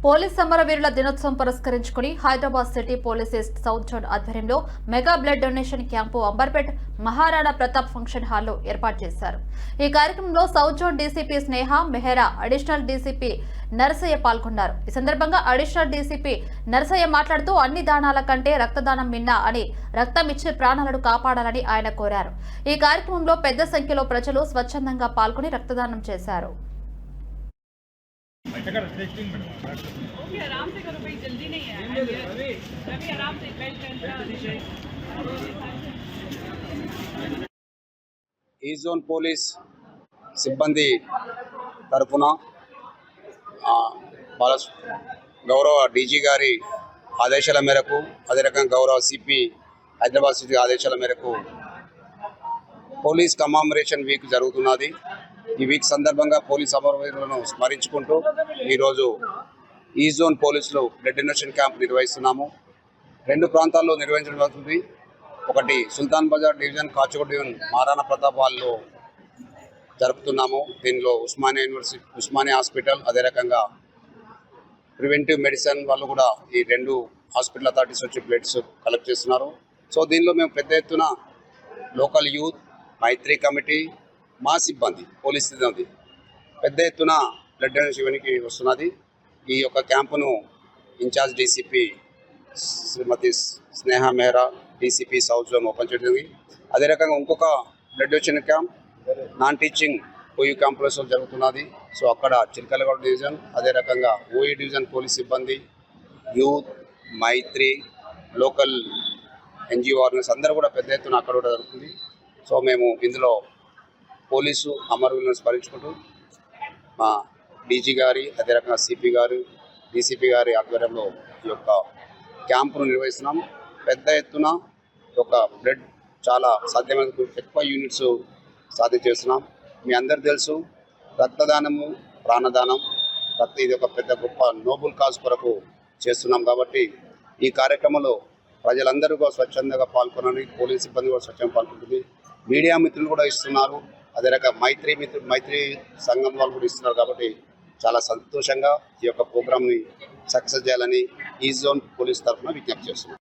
Police సమరవీరుల దినోత్సవం పురస్కరించుకుని Hyderabad city police east south zone ఆధ్వర్యంలో mega blood donation camp Amberpet Maharana Pratap function హాల్లో ఏర్పాటు చేశారు. ఈ కార్యక్రమంలో south zone DCP Sneha Mehra, additional DCP Narasaiah పాల్గొన్నారు. ఈ సందర్భంగా అడిషనల్ డీసీపీ నరసయ్య మాట్లాడుతూ అన్ని దానాల కంటే రక్తదానం మిన్నా అని, రక్తం ఇచ్చే ప్రాణాలను కాపాడాలని ఆయన కోరారు. ఈ కార్యక్రమంలో పెద్ద సంఖ్యలో ప్రజలు స్వచ్ఛందంగా పాల్గొని రక్తదానం చేశారు. ओके आराम से करो भाई, जल्दी नहीं है रवि आराम से ఈ జోన్ పోలీస్ సిబ్బంది తరఫున వాళ్ళ గౌరవ డీజీ గారి ఆదేశాల మేరకు, అదే రకంగా గౌరవ సిపి హైదరాబాద్ సిటీ ఆదేశాల మేరకు పోలీస్ కమామరేషన్ వీక్ జరుగుతున్నది. ఈ వీక్ సందర్భంగా పోలీస్ అమరవీరులను స్మరించుకుంటూ ఈరోజు ఈ జోన్ పోలీసులు బ్లడ్ డొనేషన్ క్యాంప్ నిర్వహిస్తున్నాము. 2 ప్రాంతాల్లో నిర్వహించడం జరుగుతుంది. ఒకటి సుల్తాన్ బజార్ డివిజన్, కాచిగూడ డివిజన్ మహారాణా ప్రతాప్ హాల్లో జరుపుతున్నాము. దీనిలో ఉస్మానియా యూనివర్సిటీ, ఉస్మానియా హాస్పిటల్, అదే రకంగా ప్రివెంటివ్ మెడిసిన్ వాళ్ళు కూడా ఈ 2 హాస్పిటల్ అథారిటీస్ వచ్చి బ్లడ్స్ కలెక్ట్ చేస్తున్నారు. సో దీనిలో మేము పెద్ద ఎత్తున లోకల్ యూత్, మైత్రి కమిటీ, మా సిబ్బంది, పోలీస్ సిబ్బంది పెద్ద ఎత్తున బ్లడ్ డొనేషన్ ఇవ్వడానికి వస్తున్నది. ఈ యొక్క క్యాంపును in charge DCP Shrimati Sneha Mehra, DCP south zone open చేయడం. అదే రకంగా ఇంకొక blood donation camp non teaching OU క్యాంపులో జరుగుతున్నది. సో అక్కడ చిలకలగూడ డివిజన్, అదే రకంగా ఓయూ డివిజన్ పోలీస్ సిబ్బంది, యూత్, మైత్రి, లోకల్ ఎన్జిఓ ఆర్గనైజేషన్ అందరూ కూడా పెద్ద ఎత్తున అక్కడ కూడా జరుగుతుంది. సో మేము ఇందులో పోలీసు అమరవీరులను స్మరించుకుంటూ మా డీజీ గారి, అదే రకంగా సిపి గారు, డీసీపీ గారి ఆధ్వర్యంలో ఈ యొక్క క్యాంపును నిర్వహిస్తున్నాం. పెద్ద ఎత్తున ఒక బ్లడ్ చాలా సాధ్యమైన ఎక్కువ యూనిట్స్ సాధ్యం చేస్తున్నాం. మీ అందరు తెలుసు, రక్తదానము ప్రాణదానం, ఇది ఒక పెద్ద గొప్ప నోబుల్ కాజ్ కొరకు చేస్తున్నాం. కాబట్టి ఈ కార్యక్రమంలో ప్రజలందరూ కూడా స్వచ్ఛందంగా పాల్గొనాలని, పోలీస్ సిబ్బంది కూడా స్వచ్ఛంగా పాల్గొంటుంది. మీడియా మిత్రులు కూడా ఇస్తున్నారు, అదే రకంగా మైత్రి సంఘం వాళ్ళు కూడా ఇస్తున్నారు. కాబట్టి చాలా సంతోషంగా ఈ యొక్క ప్రోగ్రామ్ని సక్సెస్ చేయాలని ఈ జోన్ పోలీస్ తరఫున విజ్ఞప్తి చేస్తున్నాం.